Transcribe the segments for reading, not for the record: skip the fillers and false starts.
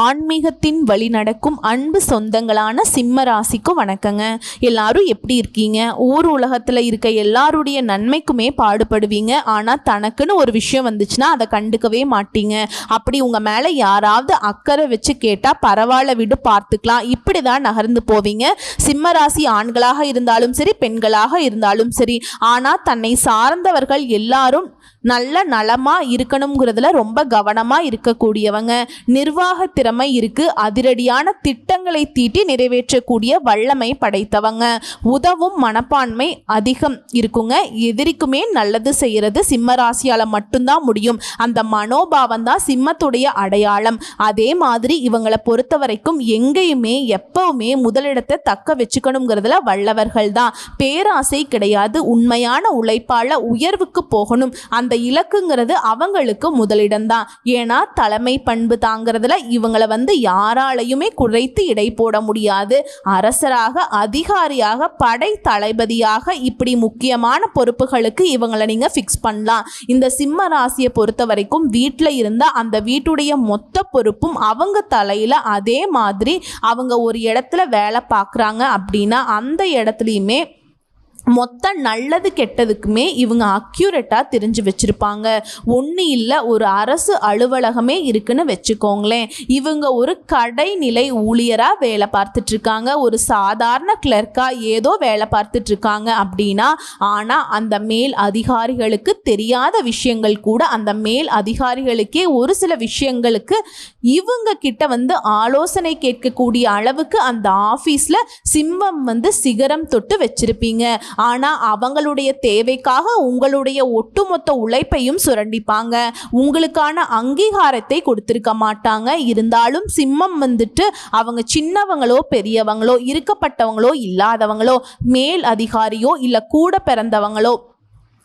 ஆன்மீகத்தின் வழி நடக்கும் அன்பு சொந்தங்களான சிம்ம ராசிக்கு வணக்கங்க. எல்லாரும் எப்படி இருக்கீங்க? ஊர் உலகத்தில் இருக்க எல்லாருடைய நன்மைக்குமே பாடுபடுவீங்க. ஆனால் தனக்குன்னு ஒரு விஷயம் வந்துச்சுன்னா அதை கண்டுக்கவே மாட்டீங்க. அப்படி உங்கள் மேலே யாராவது அக்கறை வச்சு கேட்டால் பரவாயில்ல விடு பார்த்துக்கலாம், இப்படி தான் நகர்ந்து போவீங்க. சிம்ம ராசி ஆண்களாக இருந்தாலும் சரி, பெண்களாக இருந்தாலும் சரி. ஆனால் தன்னை சார்ந்தவர்கள் எல்லாரும் நல்ல நலமாக இருக்கணுங்கிறதுல ரொம்ப கவனமாக இருக்கக்கூடியவங்க. நிர்வாக திறமை இருக்கு, அதிரடியான திட்டங்களை தீட்டி நிறைவேற்றக்கூடிய வல்லமை படைத்தவங்க. உதவும் மனப்பான்மை அதிகம் இருக்குங்க. எதிரிக்குமே நல்லது செய்யறது சிம்ம ராசியால் மட்டும்தான் முடியும். அந்த மனோபாவம் தான் சிம்மத்துடைய அடையாளம். அதே மாதிரி இவங்களை பொறுத்த வரைக்கும் எங்கேயுமே எப்பவுமே முதலிடத்தை தக்க வச்சுக்கணுங்கிறதுல வல்லவர்கள் தான். பேராசை கிடையாது. உண்மையான உழைப்பால உயர்வுக்கு போகணும். அந்த இலக்குங்கிறது அவங்களுக்கு முதலிடம்தான். ஏன்னா தலைமை பண்பு தாங்கிறதுல இவங்களை யாராலையுமே குறைத்து இடை போட முடியாது. அரசராக, அதிகாரியாக, படை தளபதியாக, இப்படி முக்கியமான பொறுப்புகளுக்கு இவங்களை நீங்க ஃபிக்ஸ் பண்ணலாம். இந்த சிம்ம ராசியை பொறுத்த வரைக்கும் வீட்டில் இருந்தா அந்த வீட்டுடைய மொத்த பொறுப்பும் அவங்க தலையில. அதே மாதிரி அவங்க ஒரு இடத்துல வேலை பார்க்குறாங்க அப்படின்னா அந்த இடத்துலையுமே மொத்த நல்லது கெட்டதுக்குமே இவங்க அக்யூரேட்டாக தெரிஞ்சு வச்சுருப்பாங்க. ஒன்று இல்லை, ஒரு அரசு அலுவலகமே இருக்குன்னு வச்சுக்கோங்களேன். இவங்க ஒரு கடைநிலை ஊழியராக வேலை பார்த்துட்ருக்காங்க, ஒரு சாதாரண கிளர்க்காக ஏதோ வேலை பார்த்துட்ருக்காங்க அப்படின்னா, ஆனால் அந்த மேல் அதிகாரிகளுக்கு தெரியாத விஷயங்கள் கூட அந்த மேல் அதிகாரிகளுக்கே ஒரு சில விஷயங்களுக்கு இவங்க கிட்ட ஆலோசனை கேட்கக்கூடிய அளவுக்கு அந்த ஆஃபீஸில் சிம்மம் சிகரம் தொட்டு வச்சிருப்பீங்க. ஆனால் அவங்களுடைய தேவைக்காக உங்களுடைய ஒட்டுமொத்த உழைப்பையும் சுரண்டிப்பாங்க. உங்களுக்கான அங்கீகாரத்தை கொடுத்திருக்க மாட்டாங்க. இருந்தாலும் சிம்மம் அவங்க சின்னவங்களோ பெரியவங்களோ, இருக்கப்பட்டவங்களோ இல்லாதவங்களோ, மேல் அதிகாரியோ இல்லை கூட பிறந்தவங்களோ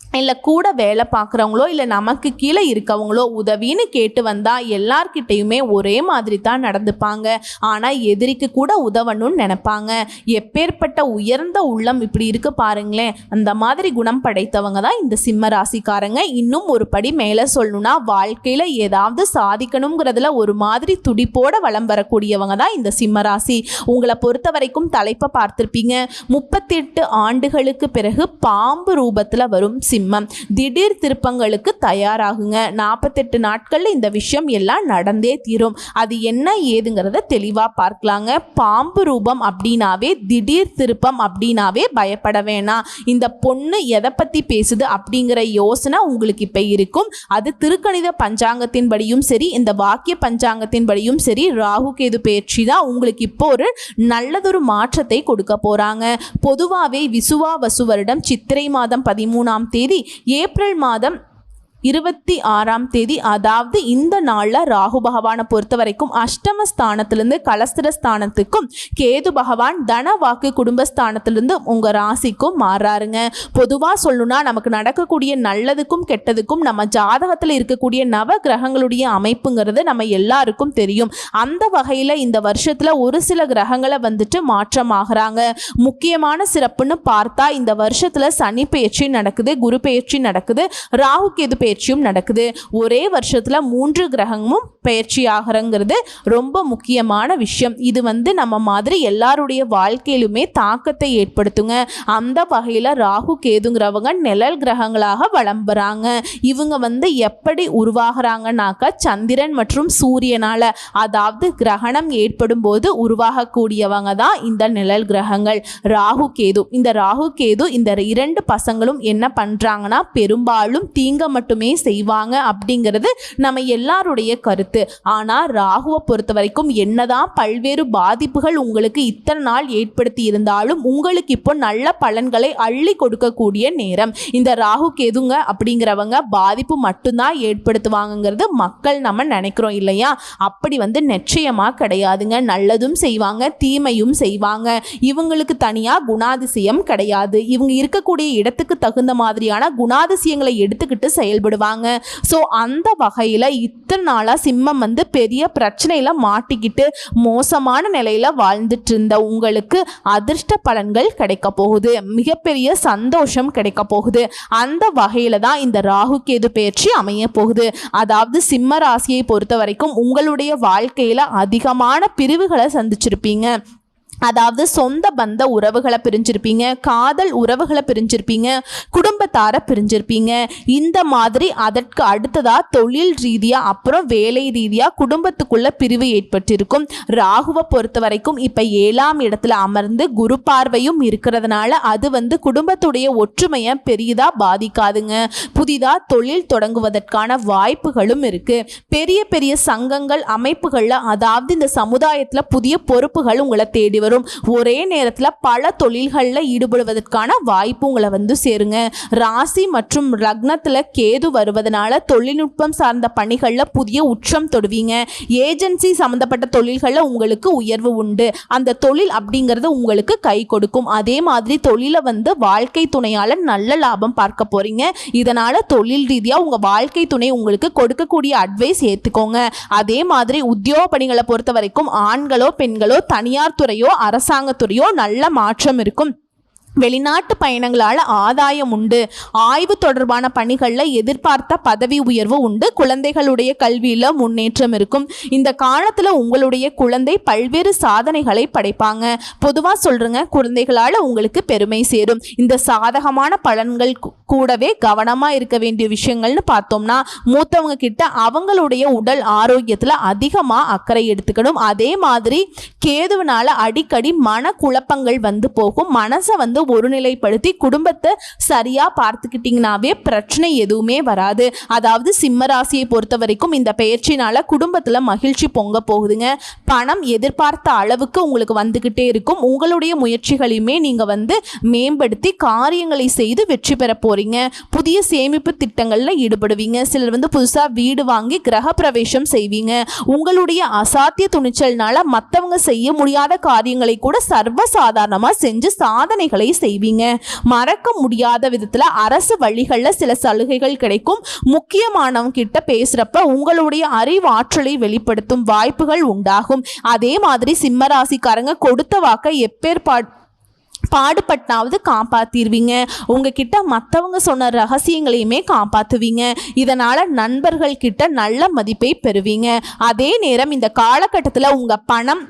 இல்லை கூட வேலை பார்க்குறவங்களோ இல்லை நமக்கு கீழே இருக்கவங்களோ உதவின்னு கேட்டு வந்தால் எல்லார்கிட்டையுமே ஒரே மாதிரி தான் நடந்துப்பாங்க. ஆனால் எதிரிக்கு கூட உதவணும்னு நினைப்பாங்க. எப்பேற்பட்ட உயர்ந்த உள்ளம் இப்படி இருக்கு பாருங்களேன். அந்த மாதிரி குணம் படைத்தவங்க தான் இந்த சிம்ம ராசிக்காரங்க. இன்னும் ஒரு படி மேலே சொல்லணும்னா, வாழ்க்கையில் ஏதாவது சாதிக்கணுங்கிறதுல ஒரு மாதிரி துடிப்போட வலம் வரக்கூடியவங்க தான் இந்த சிம்ம ராசி. உங்களை பொறுத்த வரைக்கும் தலைப்பை பார்த்துருப்பீங்க. 38 ஆண்டுகளுக்கு பிறகு பாம்பு ரூபத்தில் வரும் திடீர் திருப்பங்களுக்கு தயாராகுங்க. 48 நாட்கள்ல இந்த விஷயம் எல்லாம் நடந்தே தீரும். அது என்ன ஏதுங்கிறத தெளிவா பார்க்கலாங்க. பாம்பு ரூபம் அப்படின்னாவே, திடீர் திருப்பம் அப்படின்னாவே பயப்பட வேணாம். இந்த பொண்ணு எதை பத்தி பேசுது அப்படிங்கிற யோசனை உங்களுக்கு இப்ப இருக்கும். அது திருக்கணித பஞ்சாங்கத்தின் படியும் சரி, இந்த வாக்கிய பஞ்சாங்கத்தின் படியும் சரி, ராகு கேது பயிற்சி தான் உங்களுக்கு இப்போ ஒரு நல்லதொரு மாற்றத்தை கொடுக்க போறாங்க. பொதுவாகவே விசுவாவசு வருடம் சித்திரை மாதம் 13ஆம் தேதி, ஏப்ரல் மாதம் 26ஆம் தேதி, அதாவது இந்த நாளில் ராகு பகவானை பொறுத்த வரைக்கும் அஷ்டமஸ்தானத்திலிருந்து கலஸ்திரஸ்தானத்துக்கும், கேது பகவான் தன வாக்கு குடும்பஸ்தானத்திலிருந்து உங்கள் ராசிக்கும் மாறாருங்க. பொதுவாக சொல்லணும்னா, நமக்கு நடக்கக்கூடிய நல்லதுக்கும் கெட்டதுக்கும் நம்ம ஜாதகத்தில் இருக்கக்கூடிய நவ கிரகங்களுடைய அமைப்புங்கிறது நம்ம எல்லாருக்கும் தெரியும். அந்த வகையில் இந்த வருஷத்தில் ஒரு சில கிரகங்களை மாற்றமாகறாங்க. முக்கியமான சிறப்புன்னு பார்த்தா, இந்த வருஷத்தில் சனி பெயர்ச்சி நடக்குது, குரு பெயர்ச்சி நடக்குது, ராகு கேது பயிற்சியும் நடக்குது. ஒரே வருஷத்துல 3 கிரகமும் பயிற்சி ஆகிறங்கிறது ரொம்ப முக்கியமான விஷயம். இது நம்ம மாதிரி எல்லாருடைய வாழ்க்கையிலுமே தாக்கத்தை ஏற்படுத்துங்க. அந்த வகையில ராகு கேதுங்கிறவங்க நிழல் கிரகங்களாக வலம் வராங்க. இவங்க எப்படி உருவாகிறாங்கன்னாக்கா, சந்திரன் மற்றும் சூரியனால, அதாவது கிரகணம் ஏற்படும் போது உருவாகக்கூடியவங்க தான் இந்த நிழல் கிரகங்கள் ராகு கேது. இந்த ராகு கேது இந்த 2 பசங்களும் என்ன பண்றாங்கன்னா, பெரும்பாலும் தீங்க மட்டுமே செய்வாங்க அப்படிங்கிறது நம்ம எல்லாருடைய கருத்து. ஆனா ராகுவை பொறுத்த வரைக்கும் என்னதான் பல்வேறு பாதிப்புகள் உங்களுக்கு இத்தனை நாள் ஏற்படுத்தி இருந்தாலும் உங்களுக்கு இப்போ நல்ல பலன்களை அள்ளி கொடுக்கக்கூடிய நேரம். இந்த ராகு கேதுங்க அப்படிங்கிறவங்க பாதிப்பு மட்டும்தான் ஏற்படுத்துவாங்கிறது மக்கள் நம்ம நினைக்கிறோம் இல்லையா? அப்படி நிச்சயமா கிடையாதுங்க. நல்லதும் செய்வாங்க, தீமையும் செய்வாங்க. இவங்களுக்கு தனியா குணாதிசயம் கிடையாது. இவங்க இருக்கக்கூடிய இடத்துக்கு தகுந்த மாதிரியான குணாதிசயங்களை எடுத்துக்கிட்டு செயல்படுவாங்க. ஈடுபடுவாங்க. ஸோ அந்த வகையில் இத்தனை நாளாக சிம்மம் வந்து பெரிய பிரச்சனையில் மாட்டிக்கிட்டு மோசமான நிலையில் வாழ்ந்துட்டு இருந்த உங்களுக்கு அதிர்ஷ்ட பலன்கள் கிடைக்க போகுது, மிகப்பெரிய சந்தோஷம் கிடைக்க போகுது. அந்த வகையில் தான் இந்த ராகு கேது பயிற்சி அமைய போகுது. அதாவது சிம்ம ராசியை பொறுத்த வரைக்கும் உங்களுடைய வாழ்க்கையில் அதிகமான பிரிவுகளை சந்திச்சிருப்பீங்க. அதாவது சொந்த பந்த உறவுகளை பிரிஞ்சிருப்பீங்க, காதல் உறவுகளை பிரிஞ்சிருப்பீங்க, குடும்பத்தாரை பிரிஞ்சிருப்பீங்க. இந்த மாதிரி அதற்கு அடுத்ததா தொழில் ரீதியாக அப்புறம் வேலை ரீதியாக குடும்பத்துக்குள்ள பிரிவு ஏற்பட்டிருக்கும். ராகுவை பொறுத்த வரைக்கும் இப்போ 7ஆம் இடத்துல அமர்ந்து குரு பார்வையும் இருக்கிறதுனால அது வந்து குடும்பத்துடைய ஒற்றுமையை பெரிதாக பாதிக்காதுங்க. புதிதாக தொழில் தொடங்குவதற்கான வாய்ப்புகளும் இருக்கு. பெரிய பெரிய சங்கங்கள் அமைப்புகளில் அதாவது இந்த சமுதாயத்தில் புதிய பொறுப்புகள் உங்களை தேடி வரும். ஒரே நேரத்தில் பல தொழில்களில் ஈடுபடுவதற்கான வாய்ப்பு உங்களை வந்து சேருங்க. ராசி மற்றும் லக்னத்தில் கேது வருவதனால தொழில்நுட்பம் சார்ந்த பணிகளில் புதிய உச்சம் தொடுவீங்க. ஏஜென்சி சம்பந்தப்பட்ட தொழில்களில் உங்களுக்கு உயர்வு உண்டு. அந்த தொழில் அப்படிங்கிறது உங்களுக்கு கை கொடுக்கும். அதே மாதிரி தொழிலை வந்து வாழ்க்கை துணையால் நல்ல லாபம் பார்க்க போறீங்க. இதனால தொழில் ரீதியாக உங்கள் வாழ்க்கை துணை உங்களுக்கு கொடுக்கக்கூடிய அட்வைஸ் ஏற்றுக்கோங்க. அதே மாதிரி உத்தியோக பணிகளை பொறுத்த வரைக்கும் ஆண்களோ பெண்களோ தனியார் துறையோ அரசாங்கத்துறையோ நல்ல மாற்றம் இருக்கும். வெளிநாட்டு பயணங்களால் ஆதாயம் உண்டு. ஆய்வு தொடர்பான பணிகளில் எதிர்பார்த்த பதவி உயர்வு உண்டு. குழந்தைகளுடைய கல்வியில் முன்னேற்றம் இருக்கும். இந்த காலத்தில் உங்களுடைய குழந்தை பல்வேறு சாதனைகளை படைப்பாங்க. பொதுவாக சொல்கிறேங்க, குழந்தைகளால் உங்களுக்கு பெருமை சேரும். இந்த சாதகமான பலன்கள் கூடவே கவனமாக இருக்க வேண்டிய விஷயங்கள்னு பார்த்தோம்னா, மூத்தவங்க கிட்ட அவங்களுடைய உடல் ஆரோக்கியத்தில் அதிகமாக அக்கறை எடுத்துக்கணும். அதே மாதிரி கேதுவினால அடிக்கடி மன குழப்பங்கள் வந்து போகும். மனசை வந்து ஒருநிலைப்படுத்தி குடும்பத்தை சரியா பார்த்துக்கிட்டீங்கன்னாவே பிரச்சனை எதுவுமே வராது. அதாவது சிம்ம ராசியை பொறுத்த வரைக்கும் இந்த பயிற்சினால குடும்பத்துல மகிழ்ச்சி பொங்க போகுதுங்க. பணம் எதிர்பார்த்த அளவுக்கு உங்களுக்கு வந்துகிட்டே இருக்கும். உங்களுடைய முயற்சிகளையுமே நீங்க வந்து மேம்படுத்தி காரியங்களை செய்து வெற்றி பெற போறீங்க. புதிய சேமிப்பு திட்டங்கள்ல ஈடுபடுவீங்க. சிலர் வந்து புதுசா வீடு வாங்கி கிரக பிரவேசம் செய்வீங்க. உங்களுடைய அசாத்திய துணிச்சல்னால மற்றவங்க செய்ய முடியாத காரியங்களை கூட சர்வசாதாரணமா செஞ்சு சாதனைகளை செய்வீங்க. மறக்க முடியாத விதத்துல அரசு வழிகளில் சில சலுகைகள் கிடைக்கும். முக்கியமானவங்க கிட்ட பேசுறப்ப உங்களுடைய அறிவாற்றலை வெளிப்படுத்தும் வாய்ப்புகள் உண்டாகும். அதே மாதிரி சிம்ம ராசிக்காரங்க கொடுத்த வாக்கை பாடுபட்டாவது காப்பாத்திடுவீங்க. உங்ககிட்ட மற்றவங்க சொன்ன ரகசியங்களையுமே காப்பாற்றுவீங்க. இதனால நண்பர்கள் கிட்ட நல்ல மதிப்பை பெறுவீங்க. அதே நேரம் இந்த காலகட்டத்தில் உங்க பணம்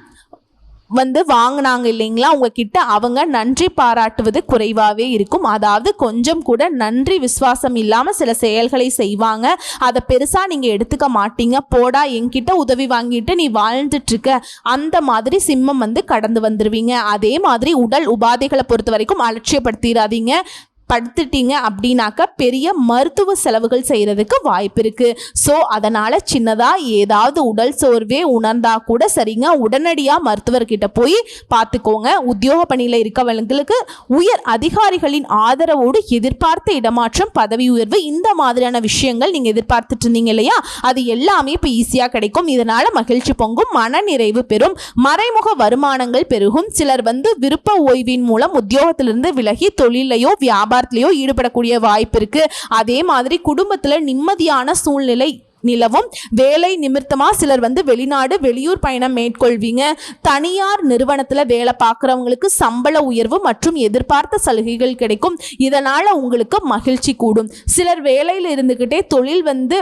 வந்து வாங்கினாங்க இல்லைங்களா, உங்ககிட்ட அவங்க நன்றி பாராட்டுவது குறைவாகவே இருக்கும். அதாவது கொஞ்சம் கூட நன்றி விசுவாசம் இல்லாமல் சில செயல்களை செய்வாங்க. அதை பெருசாக நீங்கள் எடுத்துக்க மாட்டீங்க. போடா என்கிட்ட உதவி வாங்கிட்டு நீ வாழ்ந்துட்டுருக்க, அந்த மாதிரி சிம்மம் வந்து கடந்து வந்துடுவீங்க. அதே மாதிரி உடல் உபாதைகளை பொறுத்த வரைக்கும் அலட்சியப்படுத்திடாதீங்க. படுத்துட்டீங்க அப்படின்னாக்க பெரிய மருத்துவ செலவுகள் செய்கிறதுக்கு வாய்ப்பு இருக்குது. ஸோ அதனால் சின்னதாக ஏதாவது உடல் சோர்வே உணர்ந்தா கூட சரிங்க, உடனடியாக மருத்துவர்கிட்ட போய் பார்த்துக்கோங்க. உத்தியோக பணியில் இருக்கவங்களுக்கு உயர் அதிகாரிகளின் ஆதரவோடு எதிர்பார்த்த இடமாற்றம், பதவி உயர்வு, இந்த மாதிரியான விஷயங்கள் நீங்கள் எதிர்பார்த்துட்டு இருந்தீங்க இல்லையா, அது எல்லாமே இப்போ ஈஸியாக கிடைக்கும். இதனால் மகிழ்ச்சி பொங்கும், மன நிறைவு பெறும், மறைமுக வருமானங்கள் பெருகும். சிலர் வந்து விருப்ப ஓய்வின் மூலம் உத்தியோகத்திலிருந்து விலகி தொழிலையோ வியாபாரத்திலையோ ஈடுபடக்கூடிய வாய்ப்பு இருக்கு. அதே மாதிரி குடும்பத்துல நிம்மதியான சூழ்நிலை நிலவும். வேலை நிமித்தமா சிலர் வந்து வெளிநாடு வெளியூர் பயணம் மேற்கொள்வீங்க. தனியார் நிறுவனத்துல வேலை பார்க்குறவங்களுக்கு சம்பள உயர்வு மற்றும் எதிர்பார்த்த சலுகைகள் கிடைக்கும். இதனால உங்களுக்கு மகிழ்ச்சி கூடும். சிலர் வேலையில் இருந்துகிட்டே தொழில் வந்து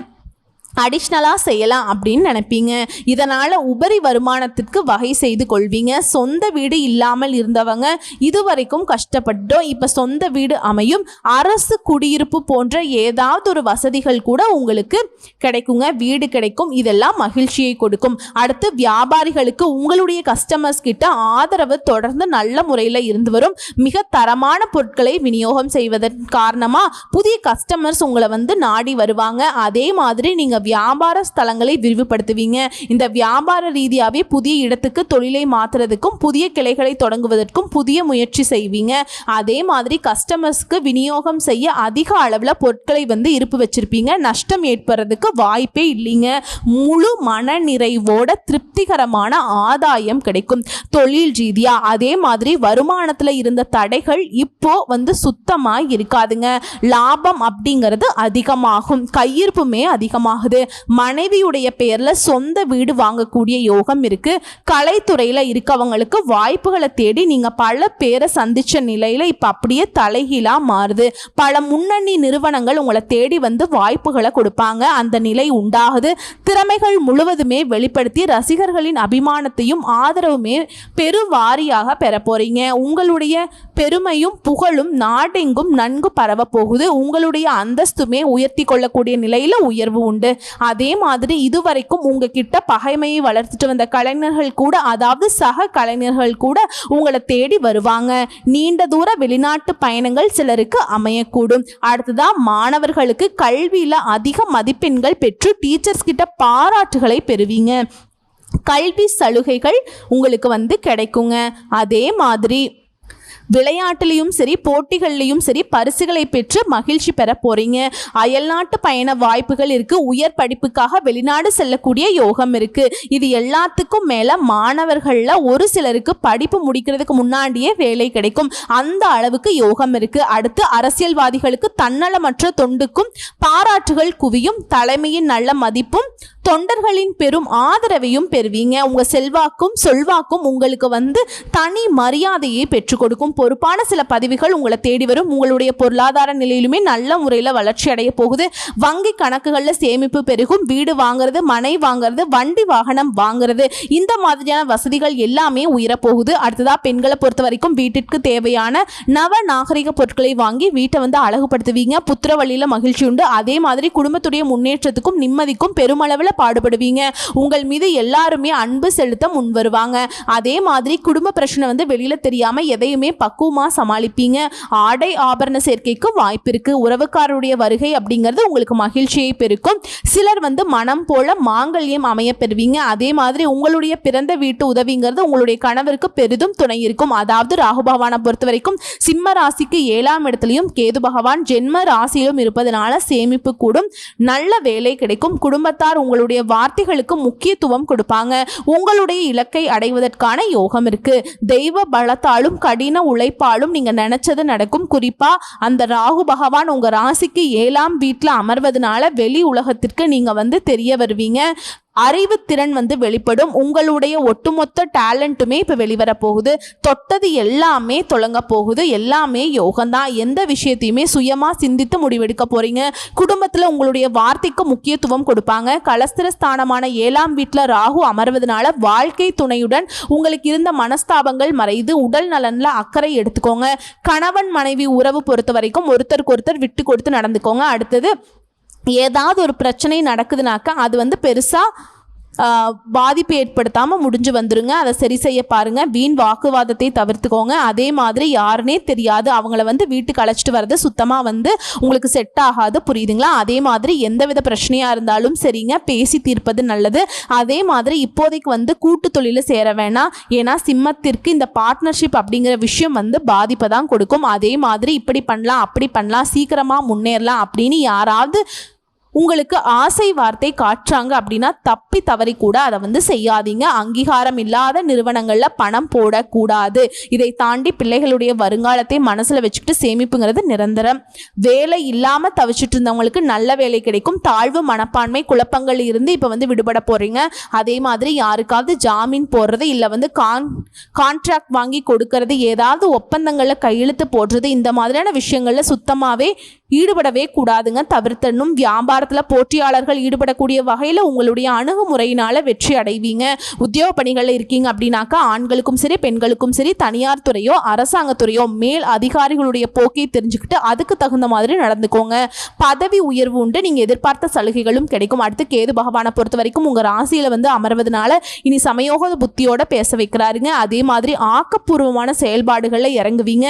அடிஷ்னலாக செய்யலாம் அப்படின்னு நினைப்பீங்க. இதனால் உபரி வருமானத்திற்கு வகை செய்து கொள்வீங்க. சொந்த வீடு இல்லாமல் இருந்தவங்க இதுவரைக்கும் கஷ்டப்பட்டோம், இப்போ சொந்த வீடு அமையும். அரசு குடியிருப்பு போன்ற ஏதாவது ஒரு வசதிகள் கூட உங்களுக்கு கிடைக்குங்க, வீடு கிடைக்கும். இதெல்லாம் மகிழ்ச்சியை கொடுக்கும். அடுத்து வியாபாரிகளுக்கு உங்களுடைய கஸ்டமர்ஸ் கிட்ட ஆதரவு தொடர்ந்து நல்ல முறையில் இருந்து வரும். மிக தரமான பொருட்களை விநியோகம் செய்வதன் காரணமாக புதிய கஸ்டமர்ஸ் உங்களை வந்து நாடி வருவாங்க. அதே மாதிரி நீங்கள் வியாபார ஸ்தலங்களை விரிவுபடுத்துவீங்க. இந்த வியாபார ரீதியாகவே புதிய இடத்துக்கு தொழிலை மாற்றுறதுக்கும் புதிய கிளைகளை தொடங்குவதற்கும் புதிய முயற்சி செய்வீங்க. அதே மாதிரி கஸ்டமர்ஸ்க்கு விநியோகம் செய்ய அதிக அளவில் பொருட்களை இருப்பு வச்சிருப்பீங்க. நஷ்டம் ஏற்படுறதுக்கு வாய்ப்பே இல்லைங்க. முழு மன நிறைவோட திருப்திகரமான ஆதாயம் கிடைக்கும் தொழில் ரீதியா. அதே மாதிரி வருமானத்தில் இருந்த தடைகள் இப்போ சுத்தமாக இருக்காதுங்க. லாபம் அப்படிங்கிறது அதிகமாகும், கையிருப்புமே அதிகமாகுது. மனைவியுடைய பெயர்ல சொந்த வீடு வாங்கக்கூடிய யோகம் இருக்கு. கலைத்துறையில இருக்கவங்களுக்கு வாய்ப்புகளை தேடி நீங்க பல பேரை சந்திச்ச நிலையில இப்ப அப்படியே தலைகீழா மாறுது. பல முன்னணி நிறுவனங்கள் உங்களை தேடி வாய்ப்புகளை கொடுப்பாங்க. அந்த நிலை உண்டாகுது. திறமைகள் முழுவதுமே வெளிப்படுத்தி ரசிகர்களின் அபிமானத்தையும் ஆதரவுமே பெருவாரியாக பெற போறீங்க. உங்களுடைய பெருமையும் புகழும் நாடெங்கும் நன்கு பரவ போகுது. உங்களுடைய அந்தஸ்துமே உயர்த்தி கொள்ளக்கூடிய நிலையில உயர்வு உண்டு. அதே மாதிரி இதுவரைக்கும் உங்ககிட்ட பகைமையை வளர்த்துட்டு வந்த கலைஞர்கள் கூட, அதாவது சக கலைஞர்கள் கூட உங்களை தேடி வருவாங்க. நீண்ட தூர வெளிநாட்டு பயணங்கள் சிலருக்கு அமையக்கூடும். அடுத்ததான் மாணவர்களுக்கு கல்வியில அதிக மதிப்பெண்கள் பெற்று டீச்சர்ஸ் கிட்ட பாராட்டுகளை பெறுவீங்க. கல்வி சலுகைகள் உங்களுக்கு கிடைக்குங்க. அதே மாதிரி விளையாட்டுலையும் சரி போட்டிகள்லையும் சரி பரிசுகளை பெற்று மகிழ்ச்சி பெற போறீங்க. அயல்நாட்டு பயண வாய்ப்புகள் இருக்கு. உயர் படிப்புக்காக வெளிநாடு செல்லக்கூடிய யோகம் இருக்கு. இது எல்லாத்துக்கும் மேல மாணவர்கள்ல ஒரு சிலருக்கு படிப்பு முடிக்கிறதுக்கு முன்னாடியே வேலை கிடைக்கும். அந்த அளவுக்கு யோகம் இருக்கு. அடுத்து அரசியல்வாதிகளுக்கு தன்னலமற்ற தொண்டுக்கும் பாராட்டுகள் குவியும். தலைமையின் நல்ல மதிப்பும் தொண்டர்களின் பெரும் ஆதரவையும் பெறுவீங்க. உங்க செல்வாக்கும் சொல்வாக்கும் உங்களுக்கு தனி மரியாதையை பெற்றுக் கொடுக்கும். பொறுப்பான சில பதவிகள் உங்களை தேடி வரும். உங்களுடைய பொருளாதார நிலையிலுமே நல்ல முறையில் வளர்ச்சி அடைய போகுது. வங்கி கணக்குகளில் சேமிப்பு பெருகும். வீடு வாங்குறது, மனை வாங்குறது, வண்டி வாகனம் வாங்குறது, இந்த மாதிரியான வசதிகள் எல்லாமே உயரப்போகுது. அடுத்ததா பெண்களை பொறுத்த வரைக்கும் வீட்டிற்கு தேவையான நவ நாகரிக பொருட்களை வாங்கி வீட்டை அழகுபடுத்துவீங்க. புத்திர வழியில மகிழ்ச்சி உண்டு. அதே மாதிரி குடும்பத்துடைய முன்னேற்றத்துக்கும் நிம்மதிக்கும் பெருமளவில் பாடுபடுவீங்க. உங்கள் மீது எல்லாருமே அன்பு செலுத்த முன் வருவாங்க. அதே மாதிரி குடும்ப பிரச்சனை வெளியில தெரியாம எதையுமே பக்குவமா சமாளிப்பீங்க. ஆடை ஆபரண சேர்க்கைக்கு வாய்ப்பு இருக்கு. உறவுக்காரருடைய வருகை அப்படிங்கிறது உங்களுக்கு மகிழ்ச்சியை பெருக்கும். சிலர் மனம் போல மாங்கல்யம் அமைய பெறுவீங்க. அதே மாதிரி உங்களுடைய பிறந்த வீட்டு உதவிங்கிறது உங்களுடைய கணவருக்கு பெரிதும் துணை இருக்கும். அதாவது ராகு பகவானை பொறுத்த வரைக்கும் சிம்ம ராசிக்கு 7ஆம் இடத்திலையும் கேது பகவான் ஜென்ம ராசியிலும் இருப்பதனால சேமிப்பு கூடும். நல்ல வேலை கிடைக்கும். குடும்பத்தார் உங்களுடைய வார்த்தைகளுக்கு முக்கியத்துவம் கொடுப்பாங்க. உங்களுடைய இலக்கை அடைவதற்கான யோகம் இருக்கு. தெய்வ பலத்தாலும் கடின உழைப்பாலும் நீங்க நினைச்சது நடக்கும். குறிப்பா அந்த ராகு பகவான் உங்க ராசிக்கு 7ஆம் வீட்டில் அமர்வதனால வெளி உலகத்திற்கு நீங்க தெரிய வருவீங்க. அறிவு திறன் வெளிப்படும். உங்களுடைய ஒட்டுமொத்த டேலண்ட்டுமே இப்போ வெளிவர போகுது. தொட்டது எல்லாமே தொடங்க போகுது. எல்லாமே யோகம்தான். எந்த விஷயத்தையுமே சுயமாக சிந்தித்து முடிவெடுக்க போறீங்க. குடும்பத்தில் உங்களுடைய வார்த்தைக்கு முக்கியத்துவம் கொடுப்பாங்க. கலஸ்திரஸ்தானமான 7ஆம் வீட்டில் ராகு அமர்வதனால வாழ்க்கை துணையுடன் உங்களுக்கு இருந்த மனஸ்தாபங்கள் மறைந்து உடல் நலனில் அக்கறை எடுத்துக்கோங்க. கணவன் மனைவி உறவு பொறுத்த வரைக்கும் ஒருத்தருக்கு ஒருத்தர் விட்டு கொடுத்து நடந்துக்கோங்க. அடுத்தது ஏதாவது ஒரு பிரச்சனை நடக்குதுனாக்கா அது பெருசா பாதிப்பு ஏற்படுத்தாமல் முடிஞ்சு வந்துருங்க. அதை சரி செய்ய பாருங்க. வீண் வாக்குவாதத்தை தவிர்த்துக்கோங்க. அதே மாதிரி யாருன்னே தெரியாது அவங்கள வீட்டுக்கு அழைச்சிட்டு வர்றது சுத்தமாக உங்களுக்கு செட் ஆகாது. புரியுதுங்களா? அதே மாதிரி எந்தவித பிரச்சனையாக இருந்தாலும் சரிங்க, பேசி தீர்ப்பது நல்லது. அதே மாதிரி இப்போதைக்கு கூட்டு தொழில சேர வேணாம். ஏன்னா சிம்மத்திற்கு இந்த பார்ட்னர்ஷிப் அப்படிங்கிற விஷயம் பாதிப்பை தான் கொடுக்கும். அதே மாதிரி இப்படி பண்ணலாம் அப்படி பண்ணலாம் சீக்கிரமாக முன்னேறலாம் அப்படின்னு யாராவது உங்களுக்கு ஆசை வார்த்தை காட்டுறாங்க அப்படின்னா தப்பி தவறி கூட அதை செய்யாதீங்க. அங்கீகாரம் இல்லாத நிறுவனங்களில் பணம் போடக்கூடாது. இதை தாண்டி பிள்ளைகளுடைய வருங்காலத்தை மனசில் வச்சுக்கிட்டு சேமிப்புங்கிறது நிரந்தரம். வேலை இல்லாமல் தவிச்சிட்டு இருந்தவங்களுக்கு நல்ல வேலை கிடைக்கும். தாழ்வு மனப்பான்மை குழப்பங்கள் இருந்து இப்போ விடுபட போகிறீங்க. அதே மாதிரி யாருக்காவது ஜாமீன் போடுறது இல்லை கான்ட்ராக்ட் வாங்கி கொடுக்கறது, ஏதாவது ஒப்பந்தங்களில் கையெழுத்து போடுறது, இந்த மாதிரியான விஷயங்களில் சுத்தமாகவே ஈடுபடவே கூடாதுங்க. தவிர்த்தனும். வியாபாரத்தில் போட்டியாளர்கள் ஈடுபடக்கூடிய வகையில் உங்களுடைய அணுகுமுறையினால வெற்றி அடைவீங்க. உத்தியோக பணிகளில் இருக்கீங்க அப்படின்னாக்கா ஆண்களுக்கும் சரி பெண்களுக்கும் சரி தனியார் துறையோ அரசாங்கத்துறையோ மேல் அதிகாரிகளுடைய போக்கை தெரிஞ்சுக்கிட்டு அதுக்கு தகுந்த மாதிரி நடந்துக்கோங்க. பதவி உயர்வு உண்டு. நீங்கள் எதிர்பார்த்த சலுகைகளும் கிடைக்கும். அடுத்து கேது பகவானை பொறுத்த வரைக்கும் உங்கள் ராசியில் அமர்வதனால இனி சமயோக புத்தியோட பேச வைக்கிறாருங்க. அதே மாதிரி ஆக்கப்பூர்வமான செயல்பாடுகளில் இறங்குவீங்க.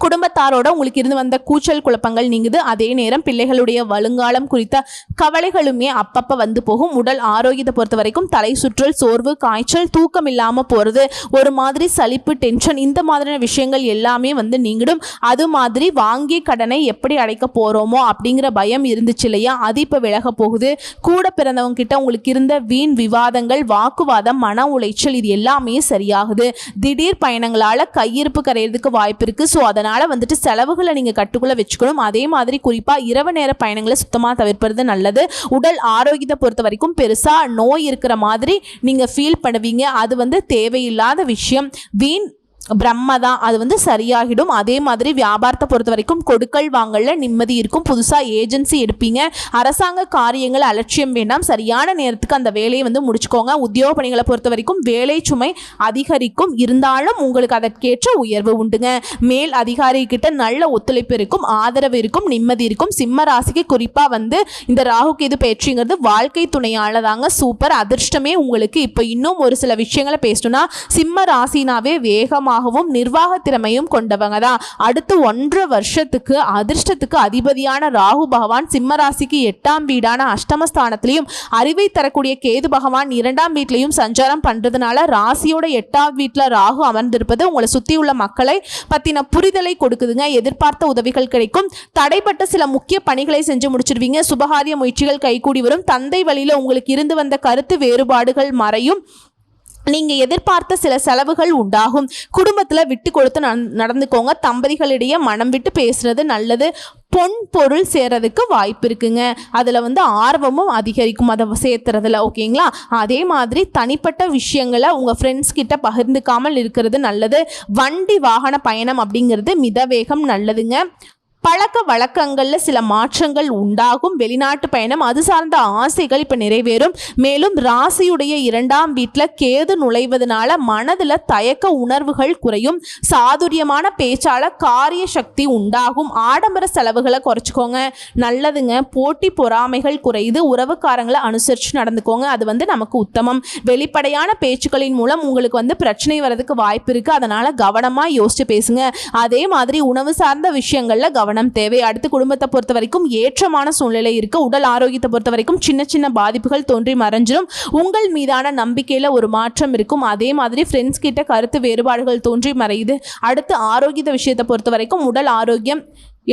குடும்பத்தாரோட உங்களுக்கு இருந்து வந்த கூச்சல் குழப்பங்கள் நீங்குது. அதே நேரம் பிள்ளைகளுடைய வருங்காலம் குறித்த கவலைகளுமே அப்பப்போ வந்து போகும். உடல் ஆரோக்கியத்தை பொறுத்த வரைக்கும் தலை சுற்றல், சோர்வு, காய்ச்சல், தூக்கம் இல்லாமல் போகிறது, ஒரு மாதிரி சலிப்பு, டென்ஷன், இந்த மாதிரியான விஷயங்கள் எல்லாமே வந்து நீங்கிடும். அது மாதிரி வாங்கிய கடனை எப்படி அடைக்க போகிறோமோ அப்படிங்கிற பயம் இருந்துச்சு இல்லையா, அது இப்போ விலக போகுது. கூட பிறந்தவங்க கிட்ட உங்களுக்கு இருந்த வீண் விவாதங்கள், வாக்குவாதம், மன உளைச்சல், இது எல்லாமே சரியாகுது. திடீர் பயணங்களால் கையிருப்பு கரையிறதுக்கு வாய்ப்பு இருக்குது. ஸோ அதனால் வந்துட்டு செலவுகளை நீங்கள் கட்டுக்குள்ளே வச்சுக்கணும். அதே மாதிரி குறிப்பாக இரவு நேர பயணங்களை சுத்தமாக தவிர்ப்பது நல்லது. உடல் ஆரோக்கியத்தை பொறுத்த வரைக்கும் பெருசாக நோய் இருக்கிற மாதிரி நீங்கள் ஃபீல் பண்ணுவீங்க. அது வந்து தேவையில்லாத விஷயம், வீண் பிரம்ம தான், அது வந்து சரியாகிடும். அதே மாதிரி வியாபாரத்தை பொறுத்த வரைக்கும் கொடுக்கல் வாங்கல நிம்மதி இருக்கும். புதுசாக ஏஜென்சி எடுப்பீங்க. அரசாங்க காரியங்கள் அலட்சியம் வேண்டாம், சரியான நேரத்துக்கு அந்த வேலையை வந்து முடிச்சுக்கோங்க. உத்தியோக பணிகளை பொறுத்த வரைக்கும் வேலை சுமை அதிகரிக்கும், இருந்தாலும் உங்களுக்கு அதற்கேற்ற உயர்வு உண்டுங்க. மேல் அதிகாரிகிட்ட நல்ல ஒத்துழைப்பு இருக்கும், ஆதரவு இருக்கும், நிம்மதி இருக்கும். சிம்ம ராசிக்கு குறிப்பாக வந்து இந்த ராகு கேது பயிற்சிங்கிறது வாழ்க்கை துணையால தாங்க சூப்பர் அதிர்ஷ்டமே உங்களுக்கு. இப்போ இன்னும் ஒரு சில விஷயங்களை பேசணும்னா, சிம்ம ராசினாவே வேகமாக நிர்வாக திறமையும் கொண்டவங்க தான். அடுத்து 1.5 வருஷத்துக்கு அதிர்ஷ்டத்துக்கு அதிபதியான ராகு பகவான் சிம்ம ராசிக்கு 8ஆம் வீடான அஷ்டமஸ்தானத்திலையும், அறிவை தரக்கூடிய கேது பகவான் 2ஆம் வீட்லையும் சஞ்சாரம் பண்றதுனால ராசியோட 8ஆம் வீட்டில் ராகு அமர்ந்திருப்பது உங்களை சுத்தி உள்ள மக்களை பத்தின புரிதலை கொடுக்குதுங்க. எதிர்பார்த்த உதவிகள் கிடைக்கும். தடைப்பட்ட சில முக்கிய பணிகளை செஞ்சு முடிச்சிருவீங்க. சுபகாரிய முயற்சிகள் கைகூடி வரும். தந்தை வழியில உங்களுக்கு இருந்து வந்த கருத்து வேறுபாடுகள் மறையும். நீங்கள் எதிர்பார்த்த சில செலவுகள் உண்டாகும். குடும்பத்தில் விட்டு கொடுத்து நடந்துக்கோங்க. தம்பதிகளிடையே மனம் விட்டு பேசுறது நல்லது. பொன் பொருள் சேர்றதுக்கு வாய்ப்பு இருக்குங்க. அதில் வந்து ஆர்வமும் அதிகரிக்கும் அதை சேர்த்துறதுல, ஓகேங்களா. அதே மாதிரி தனிப்பட்ட விஷயங்களை உங்கள் ஃப்ரெண்ட்ஸ் கிட்ட பகிர்ந்துக்காமல் இருக்கிறது நல்லது. வண்டி வாகன பயணம் அப்படிங்கிறது மிதவேகம் நல்லதுங்க. பழக்க வழக்கங்களில் சில மாற்றங்கள் உண்டாகும். வெளிநாட்டு பயணம், அது சார்ந்த ஆசைகள் இப்போ நிறைவேறும். மேலும் ராசியுடைய 2ஆம் வீட்டில் கேது நுழைவதனால மனதில் தயக்க உணர்வுகள் குறையும். சாதுரியமான பேச்சால காரிய சக்தி உண்டாகும். ஆடம்பர செலவுகளை குறைச்சிக்கோங்க, நல்லதுங்க. போட்டி பொறாமைகள் குறையுது. உறவுக்காரங்களை அனுசரித்து நடந்துக்கோங்க, அது வந்து நமக்கு உத்தமம். வெளிப்படையான பேச்சுக்களின் மூலம் உங்களுக்கு வந்து பிரச்சனை வர்றதுக்கு வாய்ப்பு இருக்குது. அதனால் கவனமாக யோசிச்சு பேசுங்க. அதே மாதிரி உணவு சார்ந்த விஷயங்களில் கவனம் தேவை. அடுத்து குடும்பத்தை பொறுத்த வரைக்கும் ஏற்றமான சூழ்நிலை இருக்கு. உடல் ஆரோக்கியத்தை பொறுத்த வரைக்கும் சின்ன சின்ன பாதிப்புகள் தோன்றி மறைஞ்சிடும். உங்கள் மீதான நம்பிக்கையில ஒரு மாற்றம் இருக்கும். அதே மாதிரி ஃப்ரெண்ட்ஸ் கிட்ட கருத்து வேறுபாடுகள் தோன்றி மறையுது. அடுத்து ஆரோக்கியத்தை விஷயத்தை பொறுத்த வரைக்கும் உடல் ஆரோக்கியம்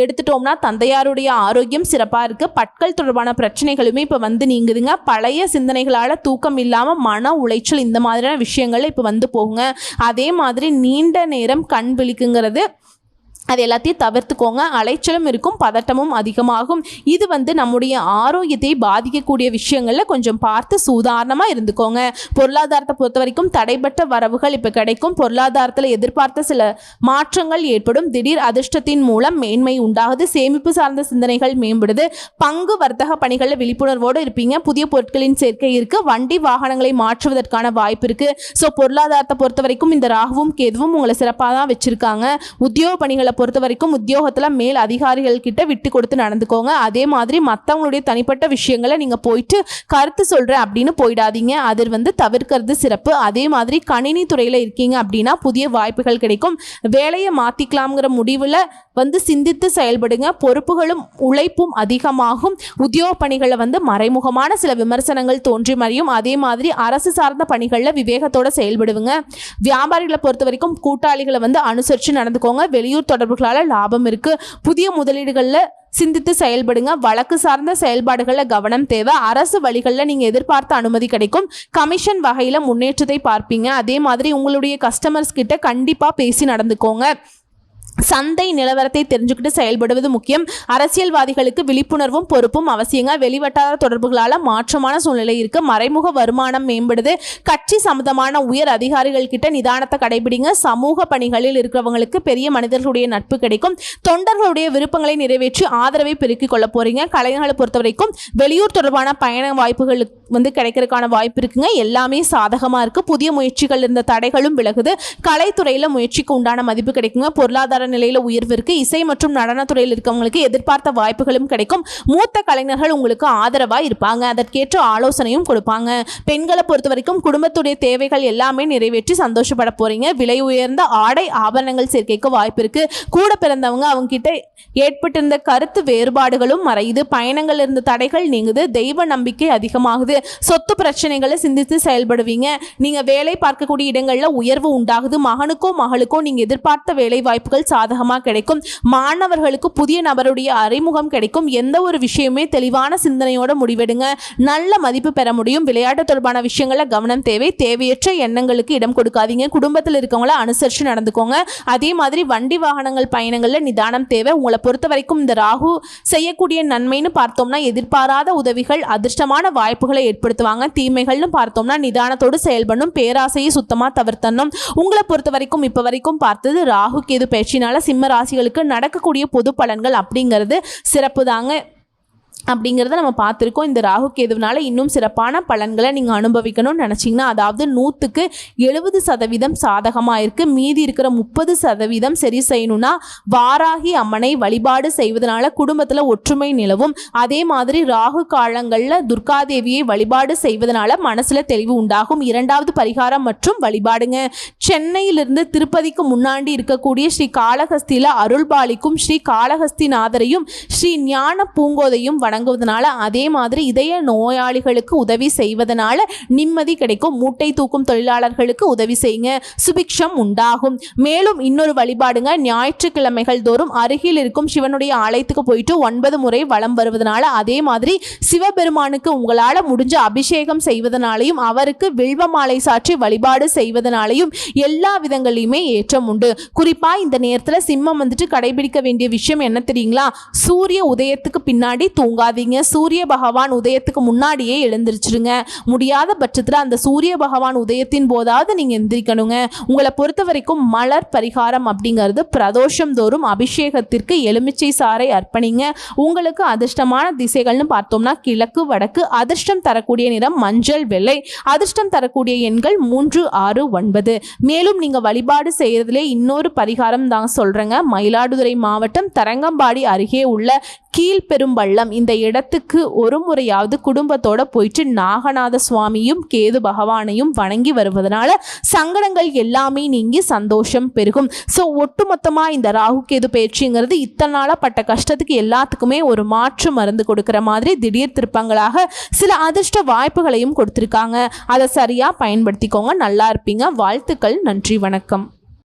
எடுத்துட்டோம்னா தந்தையாருடைய ஆரோக்கியம் சிறப்பாக இருக்குது. பற்கள் தொடர்பான பிரச்சனைகளுமே இப்போ வந்து நீங்குதுங்க. பழைய சிந்தனைகளால் தூக்கம் இல்லாமல் மன உளைச்சல், இந்த மாதிரியான விஷயங்கள் இப்போ வந்து போகுங்க. அதே மாதிரி நீண்ட நேரம் கண் விழிக்குங்கிறது, அது எல்லாத்தையும் தவிர்த்துக்கோங்க. அலைச்சலும் இருக்கும், பதட்டமும் அதிகமாகும். இது வந்து நம்முடைய ஆரோக்கியத்தை பாதிக்கக்கூடிய விஷயங்களில் கொஞ்சம் பார்த்து சூதாரணமாக இருந்துக்கோங்க. பொருளாதாரத்தை பொறுத்த வரைக்கும் தடைப்பட்ட வரவுகள் இப்போ கிடைக்கும். பொருளாதாரத்தில் எதிர்பார்த்த சில மாற்றங்கள் ஏற்படும். திடீர் அதிர்ஷ்டத்தின் மூலம் மேன்மை உண்டாகுது. சேமிப்பு சார்ந்த சிந்தனைகள் மேம்படுது. பங்கு வர்த்தக பணிகளில் விழிப்புணர்வோடு இருப்பீங்க. புதிய பொருட்களின் சேர்க்கை இருக்குது. வண்டி வாகனங்களை மாற்றுவதற்கான வாய்ப்பு இருக்குது. ஸோ பொருளாதாரத்தை பொறுத்த வரைக்கும் இந்த ராகுவும் கேதுவும் உங்களை சிறப்பாக தான் வச்சுருக்காங்க. உத்தியோக பணிகளை பொறுத்த வரைக்கும் உத்தியோகத்தில் மேல் அதிகாரிகள் கிட்ட விட்டு கொடுத்து நடந்துக்கோங்க. அதே மாதிரி மற்றவங்களுடைய தனிப்பட்ட விஷயங்களை நீங்கள் போயிட்டு கருத்து சொல்கிறேன் அப்படின்னு போயிடாதீங்க, அது வந்து தவிர்க்கிறது சிறப்பு. அதே மாதிரி கணினி துறையில் இருக்கீங்க அப்படின்னா புதிய வாய்ப்புகள் கிடைக்கும். வேலையை மாற்றிக்கலாம்ங்கிற முடிவில் வந்து சிந்தித்து செயல்படுங்க. பொறுப்புகளும் உழைப்பும் அதிகமாகும். உத்தியோக பணிகளில் வந்து மறைமுகமான சில விமர்சனங்கள் தோன்றி மறையும். அதே மாதிரி அரசு சார்ந்த பணிகளில் விவேகத்தோடு செயல்படுவீங்க. வியாபாரிகளை பொறுத்த வரைக்கும் கூட்டாளிகளை வந்து அனுசரித்து நடந்துக்கோங்க. வெளியூர் தொடர்புகளால் லாபம் இருக்குது. புதிய முதலீடுகளில் சிந்தித்து செயல்படுங்க. வழக்கு சார்ந்த செயல்பாடுகளில் கவனம் தேவை. அரசு வழிகளில் நீங்கள் எதிர்பார்த்த அனுமதி கிடைக்கும். கமிஷன் வகையில் முன்னேற்றத்தை பார்ப்பீங்க. அதே மாதிரி உங்களுடைய கஸ்டமர்ஸ் கிட்ட கண்டிப்பாக பேசி நடந்துக்கோங்க. சந்தை நிலவரத்தை தெரிஞ்சுக்கிட்டு செயல்படுவது முக்கியம். அரசியல்வாதிகளுக்கு விழிப்புணர்வும் பொறுப்பும் அவசியங்க. வெளிவட்டார தொடர்புகளால் மாற்றமான சூழ்நிலை இருக்கு. மறைமுக வருமானம் மேம்படுது. கட்சி சம்பந்தமான உயர் அதிகாரிகள் கிட்ட நிதானத்தை கடைபிடிங்க. சமூக பணிகளில் இருக்கிறவங்களுக்கு பெரிய மனிதர்களுடைய நட்பு கிடைக்கும். தொண்டர்களுடைய விருப்பங்களை நிறைவேற்றி ஆதரவை பெருக்கிக் கொள்ள போறீங்க. கலைஞர்களை பொறுத்த வரைக்கும் வெளியூர் தொடர்பான பயண வாய்ப்புகள் வந்து கிடைக்கிறதுக்கான வாய்ப்பு இருக்குங்க. எல்லாமே சாதகமா இருக்கு. புதிய முயற்சிகள் இருந்த தடைகளும் விலகுது. கலைத்துறையில முயற்சிக்கு உண்டான மதிப்பு கிடைக்குங்க. பொருளாதார பொருளாதார நிலையில உயர்வு இருக்கு. இசை மற்றும் நடனத்துறையில் இருக்கவங்களுக்கு எதிர்பார்த்த வாய்ப்புகளும் கிடைக்கும். மூத்த கலைஞர்கள் உங்களுக்கு ஆதரவா இருப்பாங்க. அதற்கேற்ற ஆலோசனையும் கொடுப்பாங்க. பெண்களை பொறுத்த வரைக்கும் குடும்பத்துடைய தேவைகள் எல்லாமே நிறைவேற்றி சந்தோஷப்பட போறீங்க. விலை உயர்ந்த ஆடை ஆபரணங்கள் சேர்க்கைக்கு வாய்ப்பு இருக்கு. கூட பிறந்தவங்க அவங்க கிட்ட ஏற்பட்டிருந்த கருத்து வேறுபாடுகளும் மறையுது. பயணங்கள் இருந்த தடைகள் நீங்குது. தெய்வ நம்பிக்கை அதிகமாகுது. சொத்து பிரச்சனைகளை சிந்தித்து செயல்படுவீங்க. நீங்க வேலை பார்க்கக்கூடிய இடங்கள்ல உயர்வு உண்டாகுது. மகனுக்கோ மகளுக்கோ நீங்க எதிர்பார்த்த வேலை வாய்ப்புகள் சாதகமாக கிடைக்கும். மாணவர்களுக்கு புதிய நபருடைய அறிமுகம் கிடைக்கும். எந்த ஒரு விஷயமே தெளிவான சிந்தனையோட முடிவெடுங்க. நல்ல மதிப்பு பெற முடியும். விளையாட்டு தொடர்பான விஷயங்கள்ல கவனம் தேவை. தேவையற்ற எண்ணங்களுக்கு இடம் கொடுக்காதீங்க. குடும்பத்தில் இருக்கவங்கள அனுசரித்து நடந்துக்கோங்க. அதே மாதிரி வண்டி வாகனங்கள் பயணங்கள்ல நிதானம் தேவை. உங்களை பொறுத்த வரைக்கும் இந்த ராகு செய்யக்கூடிய நன்மைன்னு பார்த்தோம்னா எதிர்பாராத உதவிகள் அதிர்ஷ்டமான வாய்ப்புகளை ஏற்படுத்துவாங்க. தீமைகள்னு பார்த்தோம்னா நிதானத்தோடு செயல்படணும். பேராசையை சுத்தமா தவிர்த்தணும். உங்களை பொறுத்த வரைக்கும் இப்ப வரைக்கும் பார்த்தது ராகு கேது பயிற்சினால சிம்ம ராசிகளுக்கு நடக்கக்கூடிய பொது பலன்கள் அப்படிங்கிறது சிறப்பு தாங்க அப்படிங்கிறத நம்ம பார்த்துருக்கோம். இந்த ராகு கேதுவினால இன்னும் சிறப்பான பலன்களை நீங்கள் அனுபவிக்கணும்னு நினச்சிங்கன்னா, அதாவது 100க்கு 70% சாதகமாக இருக்குது. மீதி இருக்கிற 30% சரி செய்யணும்னா வாராகி அம்மனை வழிபாடு செய்வதனால குடும்பத்தில் ஒற்றுமை நிலவும். அதே மாதிரி ராகு காலங்களில் துர்காதேவியை வழிபாடு செய்வதனால மனசில் தெளிவு உண்டாகும். 2வது பரிகாரம் மற்றும் வழிபாடுங்க. சென்னையிலிருந்து திருப்பதிக்கு முன்னாடி இருக்கக்கூடிய ஸ்ரீ காளஹஸ்தியில் அருள்பாலிக்கும் ஸ்ரீ காளஹஸ்திநாதரையும் ஸ்ரீ ஞான பூங்கோதையும் வணங்குவதனால, அதே மாதிரி இதய நோயாளிகளுக்கு உதவி செய்வதனால நிம்மதி கிடைக்கும். மூட்டை தூக்கும் தொழிலாளர்களுக்கு உதவி செய்யுங்க. சுபிக்ஷம் உண்டாகும். மேலும் இன்னொரு வழிபாடுங்க. ஞாயிற்றுக்கிழமைகள் தோறும் அருகில் இருக்கும் சிவனுடைய ஆலயத்துக்கு போயிட்டு 9 முறை வலம் வருவதனால, அதே மாதிரி சிவபெருமானுக்கு உங்களால் முடிஞ்ச அபிஷேகம் செய்வதனாலையும் அவருக்கு வில்வ மாலை சாற்றி வழிபாடு செய்வதனாலையும் எல்லா விதங்களிலுமே ஏற்றம் உண்டு. குறிப்பா இந்த நேரத்தில் சிம்மம் வந்துட்டு கடைபிடிக்க வேண்டிய விஷயம் என்ன தெரியுங்களா? சூரிய உதயத்துக்கு பின்னாடி தூங்காதீங்க. சூரிய பகவான் உதயத்துக்கு முன்னாடியே எழுந்திருச்சிருங்க. முடியாத பட்சத்தில் அந்த சூரிய பகவான் உதயத்தின் போதாவது நீங்க எந்திரிக்கணுங்க. உங்களை பொறுத்த வரைக்கும் மலர் பரிகாரம் அப்படிங்கிறது பிரதோஷம் தோறும் அபிஷேகத்திற்கு எலுமிச்சை சாறை அர்ப்பணிங்க. உங்களுக்கு அதிர்ஷ்டமான திசைகள்னு பார்த்தோம்னா கிழக்கு, வடக்கு. அதிர்ஷ்டம் தரக்கூடிய நிறம் மஞ்சள், வெள்ளை. அதிர்ஷ்டம் தரக்கூடிய எண்கள் 3, 6, 9. மேலும் நீங்க வழிபாடு செய்யறதுலே இன்னொரு பரிகாரம் தான் சொல்றேங்க. மயிலாடுதுறை மாவட்டம் தரங்கம்பாடி அருகே உள்ள கீழ்பெரும்பள்ளம் இந்த இடத்துக்கு ஒரு முறையாவது குடும்பத்தோட போயிட்டு நாகநாத சுவாமியும் கேது பகவானையும் வணங்கி வருவதனால சங்கடங்கள் எல்லாமே நீங்கி சந்தோஷம் பெருகும். ஸோ ஒட்டுமொத்தமாக இந்த ராகு கேது பயிற்சிங்கிறது இத்தனை நாளாக பட்ட கஷ்டத்துக்கு எல்லாத்துக்குமே ஒரு மாற்று மருந்து கொடுக்குற மாதிரி திடீர் திருப்பங்களாக சில அதிர்ஷ்ட வாய்ப்புகளையும் கொடுத்துருக்காங்க. அதை சரியாக பயன்படுத்திக்கோங்க. நல்லா இருப்பீங்க. வாழ்த்துக்கள். நன்றி, வணக்கம்.